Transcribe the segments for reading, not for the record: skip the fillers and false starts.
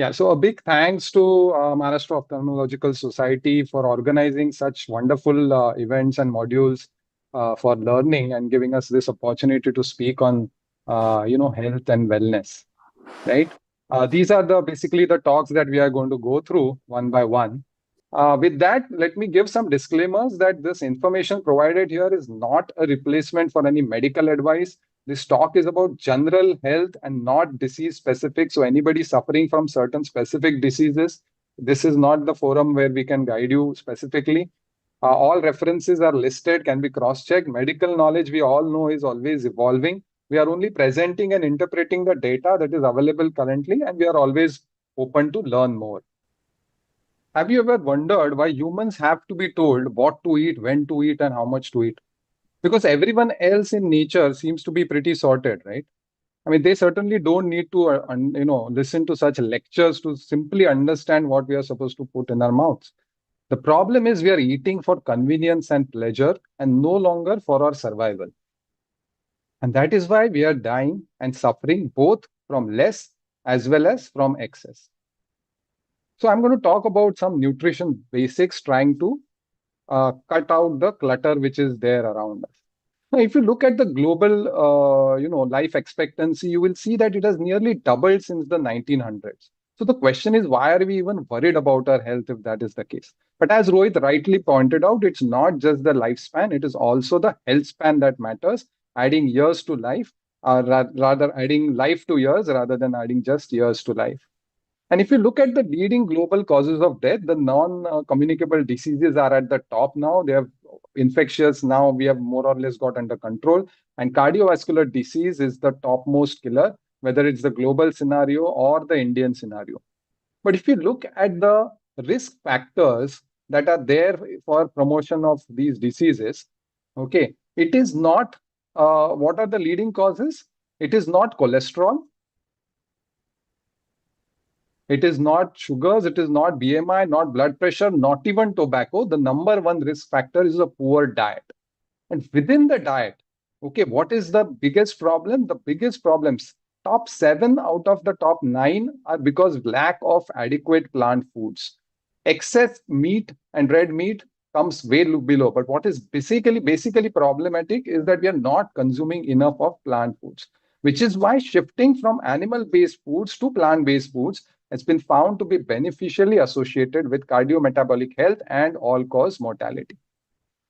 Yeah, so a big thanks to Maharashtra Ophthalmological Society for organizing such wonderful events and modules for learning and giving us this opportunity to speak on, health and wellness, right? These are the basically the talks that we are going to go through one by one. With that, let me give some disclaimers that this information provided here is not a replacement for any medical advice. This talk is about general health and not disease specific. So, anybody suffering from certain specific diseases, this is not the forum where we can guide you specifically. All references are listed, can be cross checked. Medical knowledge, we all know, is always evolving. We are only presenting and interpreting the data that is available currently, and we are always open to learn more. Have you ever wondered why humans have to be told what to eat, when to eat, and how much to eat? Because everyone else in nature seems to be pretty sorted, right? I mean, they certainly don't need to, listen to such lectures to simply understand what we are supposed to put in our mouths. The problem is we are eating for convenience and pleasure and no longer for our survival. And that is why we are dying and suffering both from less as well as from excess. So I'm going to talk about some nutrition basics, trying to cut out the clutter which is there around us. Now, if you look at the global, life expectancy, you will see that it has nearly doubled since the 1900s. So the question is, why are we even worried about our health if that is the case? But as Rohit rightly pointed out, it's not just the lifespan; it is also the health span that matters. Adding years to life, rather adding life to years rather than adding just years to life. And if you look at the leading global causes of death, the non-communicable diseases are at the top now. They have infectious now. We have more or less got under control. And cardiovascular disease is the topmost killer, whether it's the global scenario or the Indian scenario. But if you look at the risk factors that are there for promotion of these diseases, okay, it is not what are the leading causes? It is not cholesterol. It is not sugars, it is not BMI, not blood pressure, not even tobacco. The number one risk factor is a poor diet. And within the diet, okay, what is the biggest problem? The biggest problems, top seven out of the top nine are because lack of adequate plant foods. Excess meat and red meat comes way below. But what is basically problematic is that we are not consuming enough of plant foods, which is why shifting from animal-based foods to plant-based foods has been found to be beneficially associated with cardiometabolic health and all-cause mortality.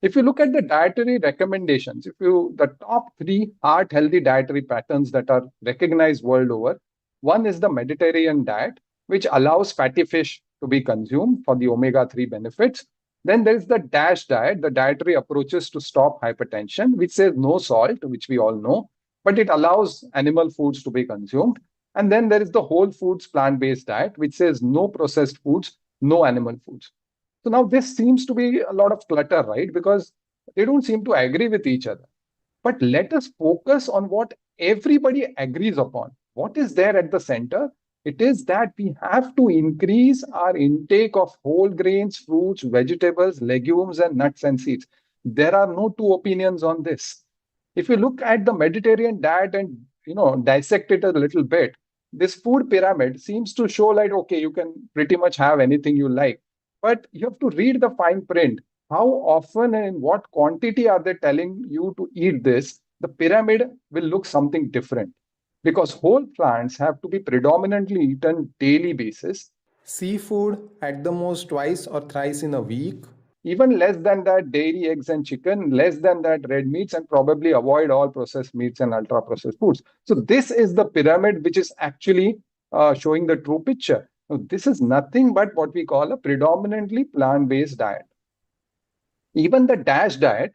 If you look at the dietary recommendations, the top three heart healthy dietary patterns that are recognized world over, one is the Mediterranean diet, which allows fatty fish to be consumed for the omega-3 benefits. Then there is the DASH diet, the dietary approaches to stop hypertension, which says no salt, which we all know, but it allows animal foods to be consumed. And then there is the whole foods plant-based diet, which says no processed foods, no animal foods. So now this seems to be a lot of clutter, right? Because they don't seem to agree with each other. But let us focus on what everybody agrees upon. What is there at the center? It is that we have to increase our intake of whole grains, fruits, vegetables, legumes, and nuts and seeds. There are no two opinions on this. If you look at the Mediterranean diet and dissect it a little bit, this food pyramid seems to show like, okay, you can pretty much have anything you like, but you have to read the fine print. How often and in what quantity are they telling you to eat this? The pyramid will look something different because whole plants have to be predominantly eaten daily basis. Seafood at the most twice or thrice in a week. Even less than that, dairy, eggs, and chicken, less than that, red meats, and probably avoid all processed meats and ultra processed foods. So, this is the pyramid which is actually showing the true picture. Now, this is nothing but what we call a predominantly plant based diet. Even the DASH diet,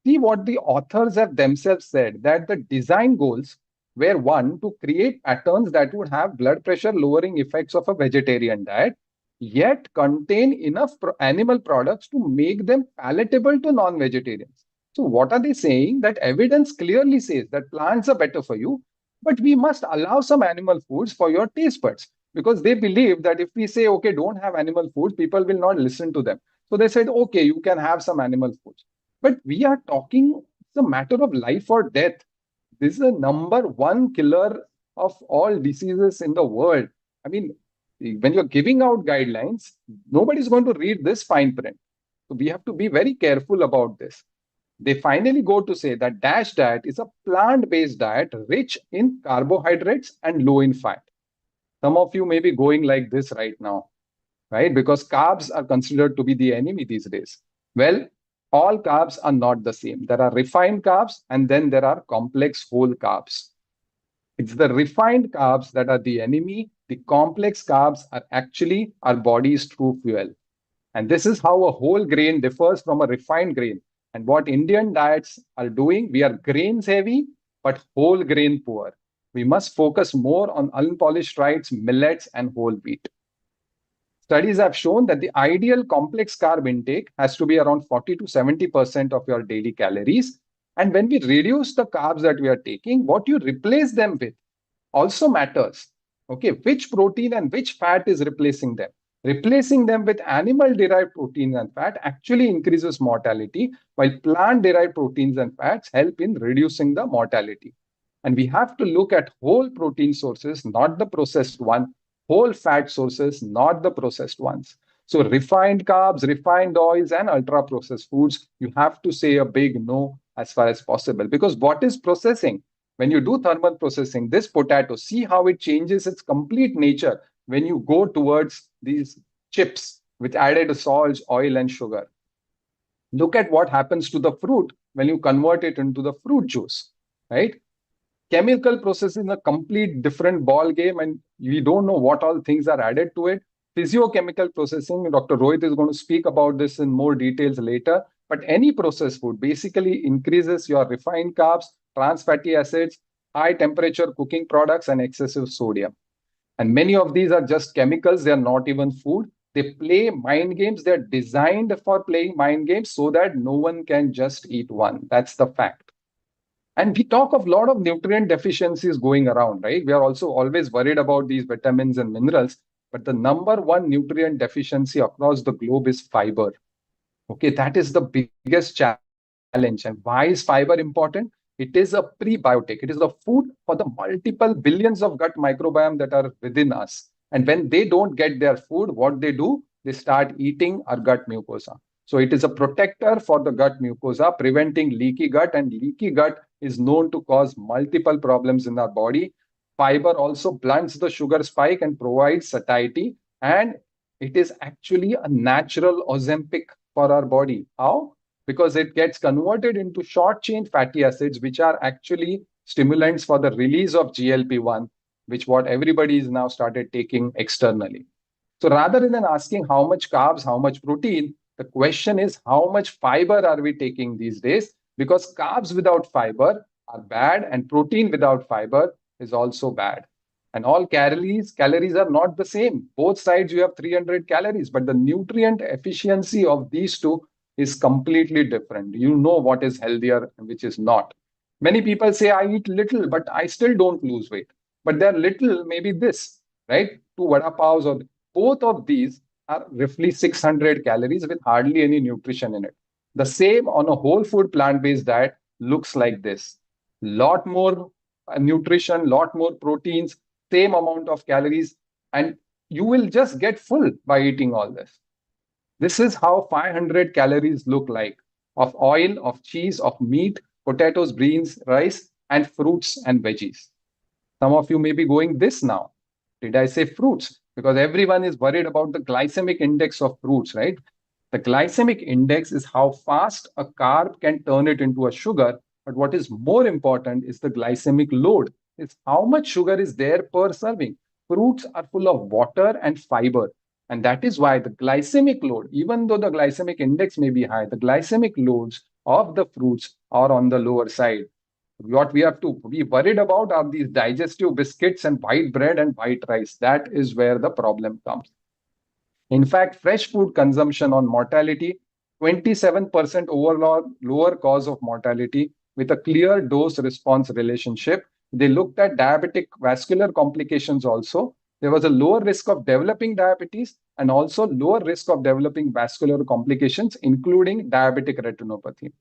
see what the authors have themselves said that the design goals were one to create patterns that would have blood pressure lowering effects of a vegetarian diet, yet contain enough animal products to make them palatable to non vegetarians. So, what are they saying? That evidence clearly says that plants are better for you, but we must allow some animal foods for your taste buds because they believe that if we say, okay, don't have animal foods, people will not listen to them. So they said, okay, you can have some animal foods. But we are talking, it's a matter of life or death. This is the number one killer of all diseases in the world. I mean, When you're giving out guidelines, nobody's going to read this fine print. So we have to be very careful about this. They finally go to say that DASH diet is a plant based diet rich in carbohydrates and low in fat. Some of you may be going like this right now, right? Because carbs are considered to be the enemy these days. Well, all carbs are not the same. There are refined carbs and then there are complex whole carbs. It's the refined carbs that are the enemy. The complex carbs are actually our body's true fuel. And this is how a whole grain differs from a refined grain. And what Indian diets are doing, we are grains heavy, but whole grain poor. We must focus more on unpolished rice, millets, and whole wheat. Studies have shown that the ideal complex carb intake has to be around 40 to 70% of your daily calories. And when we reduce the carbs that we are taking, what you replace them with also matters. Okay, which protein and which fat is replacing them? Replacing them with animal derived proteins and fat actually increases mortality, while plant derived proteins and fats help in reducing the mortality. And we have to look at whole protein sources, not the processed one, whole fat sources, not the processed ones. So, refined carbs, refined oils, and ultra processed foods, you have to say a big no as far as possible. Because what is processing? When you do thermal processing, this potato, see how it changes its complete nature when you go towards these chips with added salt, oil, and sugar. Look at what happens to the fruit when you convert it into the fruit juice, right? Chemical process is a complete different ball game, and we don't know what all things are added to it. Physiochemical processing, Dr. Rohit is going to speak about this in more details later. But any processed food basically increases your refined carbs, trans fatty acids, high temperature cooking products, and excessive sodium. And many of these are just chemicals, they are not even food. They play mind games, they're designed for playing mind games so that no one can just eat one. That's the fact. And we talk of a lot of nutrient deficiencies going around, right? We are also always worried about these vitamins and minerals. But the number one nutrient deficiency across the globe is fiber. Okay, that is the biggest challenge. And why is fiber important? It is a prebiotic. It is the food for the multiple billions of gut microbiome that are within us. And when they don't get their food, what they do, they start eating our gut mucosa. So it is a protector for the gut mucosa, preventing leaky gut. And leaky gut is known to cause multiple problems in our body. Fiber also blunts the sugar spike and provides satiety. And it is actually a natural Ozempic for our body. How? Because it gets converted into short chain fatty acids, which are actually stimulants for the release of GLP-1, which what everybody is now started taking externally. So rather than asking how much carbs, how much protein, the question is how much fiber are we taking these days? Because carbs without fiber are bad and protein without fiber is also bad. And all calories are not the same. Both sides you have 300 calories, but the nutrient efficiency of these two is completely different. You know what is healthier and which is not. Many people say I eat little, but I still don't lose weight. But they're little, maybe this, right? Two vada pavs, or both of these are roughly 600 calories with hardly any nutrition in it. The same on a whole food plant-based diet looks like this. Lot more nutrition, lot more proteins, same amount of calories, and you will just get full by eating all this. This is how 500 calories look like of oil, of cheese, of meat, potatoes, beans, rice, and fruits and veggies. Some of you may be going this now. Did I say fruits? Because everyone is worried about the glycemic index of fruits, right? The glycemic index is how fast a carb can turn it into a sugar. But what is more important is the glycemic load. It's how much sugar is there per serving. Fruits are full of water and fiber. And that is why the glycemic load, even though the glycemic index may be high, the glycemic loads of the fruits are on the lower side. What we have to be worried about are these digestive biscuits and white bread and white rice. That is where the problem comes. In fact, fresh food consumption on mortality, 27% overall lower cause of mortality with a clear dose response relationship. They looked at diabetic vascular complications also. There was a lower risk of developing diabetes and also lower risk of developing vascular complications, including diabetic retinopathy.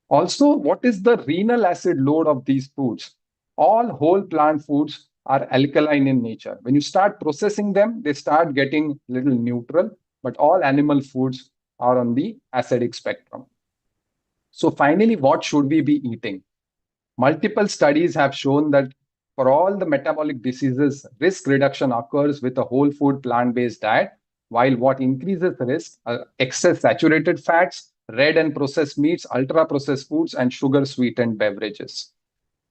Also, what is the renal acid load of these foods? All whole plant foods are alkaline in nature. When you start processing them, they start getting little neutral, but all animal foods are on the acidic spectrum. So finally, what should we be eating? Multiple studies have shown that for all the metabolic diseases, risk reduction occurs with a whole food plant based diet, while what increases the risk are excess saturated fats, red and processed meats, ultra processed foods, and sugar sweetened beverages.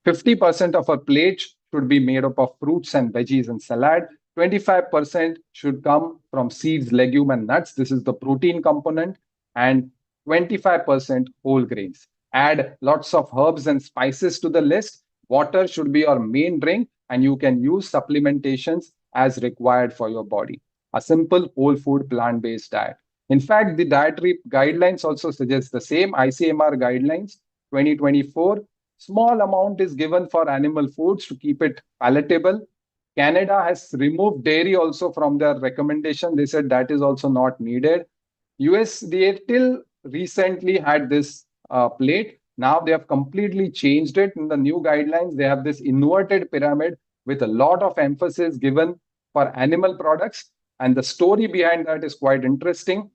50% of our plate should be made up of fruits and veggies and salad. 25% should come from seeds, legume, and nuts. This is the protein component. And 25% whole grains. Add lots of herbs and spices to the list. Water should be your main drink, and you can use supplementations as required for your body. A simple whole food plant based diet. In fact, the dietary guidelines also suggest the same ICMR guidelines 2024. Small amount is given for animal foods to keep it palatable. Canada has removed dairy also from their recommendation. They said that is also not needed. USDA till recently had this plate. Now they have completely changed it in the new guidelines. They have this inverted pyramid with a lot of emphasis given for animal products. And the story behind that is quite interesting.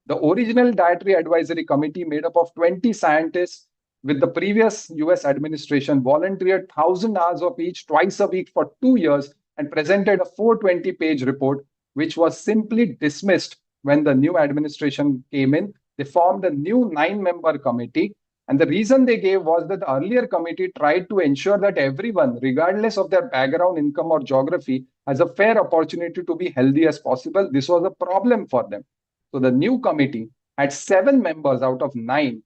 The original Dietary Advisory Committee, made up of 20 scientists with the previous US administration, volunteered 1,000 hours of each twice a week for 2 years and presented a 420-page report, which was simply dismissed when the new administration came in. They formed a new 9-member committee. And the reason they gave was that the earlier committee tried to ensure that everyone, regardless of their background, income, or geography, has a fair opportunity to be healthy as possible. This was a problem for them. So the new committee had 7 members out of 9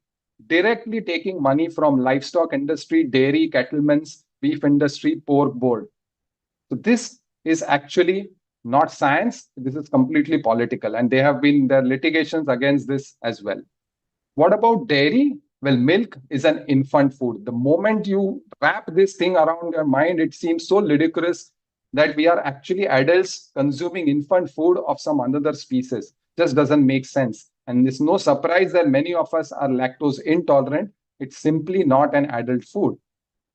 directly taking money from livestock industry, dairy, cattlemen's, beef industry, pork board. So this is actually not science. This is completely political. And there have been their litigations against this as well. What about dairy? Well, milk is an infant food. The moment you wrap this thing around your mind, it seems so ludicrous that we are actually adults consuming infant food of some other species. Just doesn't make sense. And it's no surprise that many of us are lactose intolerant. It's simply not an adult food.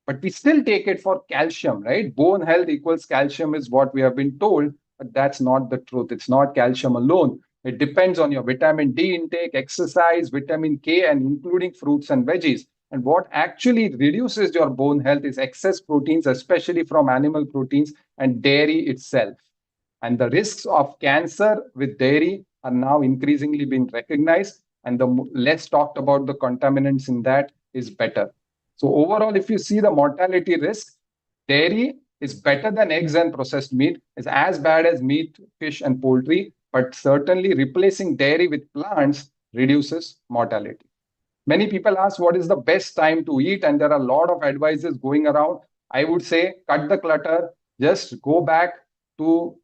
But we still take it for calcium, right? Bone health equals calcium is what we have been told, but that's not the truth. It's not calcium alone. It depends on your vitamin D intake, exercise, vitamin K, and including fruits and veggies. And what actually reduces your bone health is excess proteins, especially from animal proteins and dairy itself. And the risks of cancer with dairy are now increasingly being recognized. And the less talked about the contaminants in that is better. So overall, if you see the mortality risk, dairy is better than eggs and processed meat, is as bad as meat, fish, and poultry, but certainly replacing dairy with plants reduces mortality. Many people ask what is the best time to eat, and there are a lot of advices going around. I would say cut the clutter, just go back to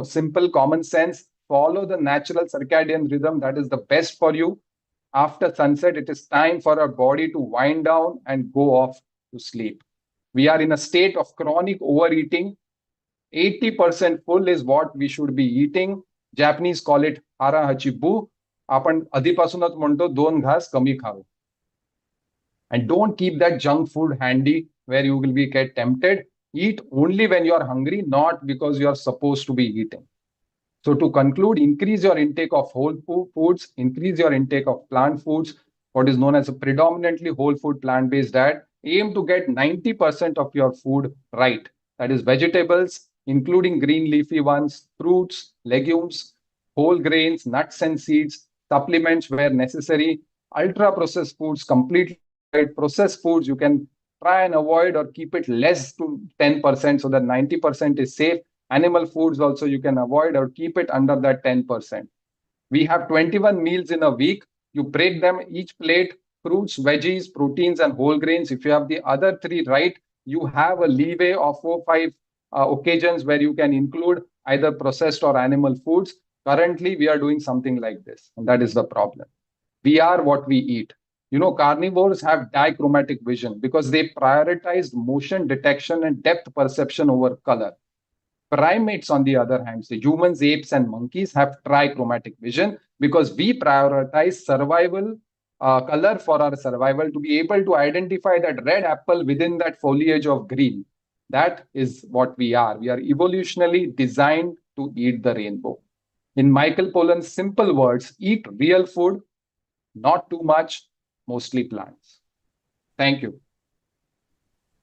simple common sense, follow the natural circadian rhythm that is the best for you. After sunset, it is time for our body to wind down and go off to sleep. We are in a state of chronic overeating. 80% full is what we should be eating. Japanese call it hara hachibu. आपण आधीपासूनच म्हणतो 2 घास कमी खावे. And don't keep that junk food handy where you will be get tempted. Eat only when you are hungry, not because you are supposed to be eating. So to conclude, increase your intake of whole foods, increase your intake of plant foods, what is known as a predominantly whole food plant-based diet. Aim to get 90% of your food right. That is vegetables, including green leafy ones, fruits, legumes, whole grains, nuts and seeds, supplements where necessary, ultra processed foods completely avoid. Processed foods you can try and avoid or keep it less to 10% so that 90% is safe. Animal foods also you can avoid or keep it under that 10%. We have 21 meals in a week. You break them each plate, fruits, veggies, proteins, and whole grains. If you have the other 3 right, you have a leeway of 4-5 occasions where you can include either processed or animal foods. Currently, we are doing something like this, and that is the problem. We are what we eat. Carnivores have dichromatic vision because they prioritized motion detection and depth perception over color. Primates, on the other hand, the humans, apes, and monkeys have trichromatic vision because we prioritize survival, color for our survival to be able to identify that red apple within that foliage of green. That is what we are. We are evolutionally designed to eat the rainbow. In Michael Pollan's simple words, eat real food, not too much, mostly plants. Thank you.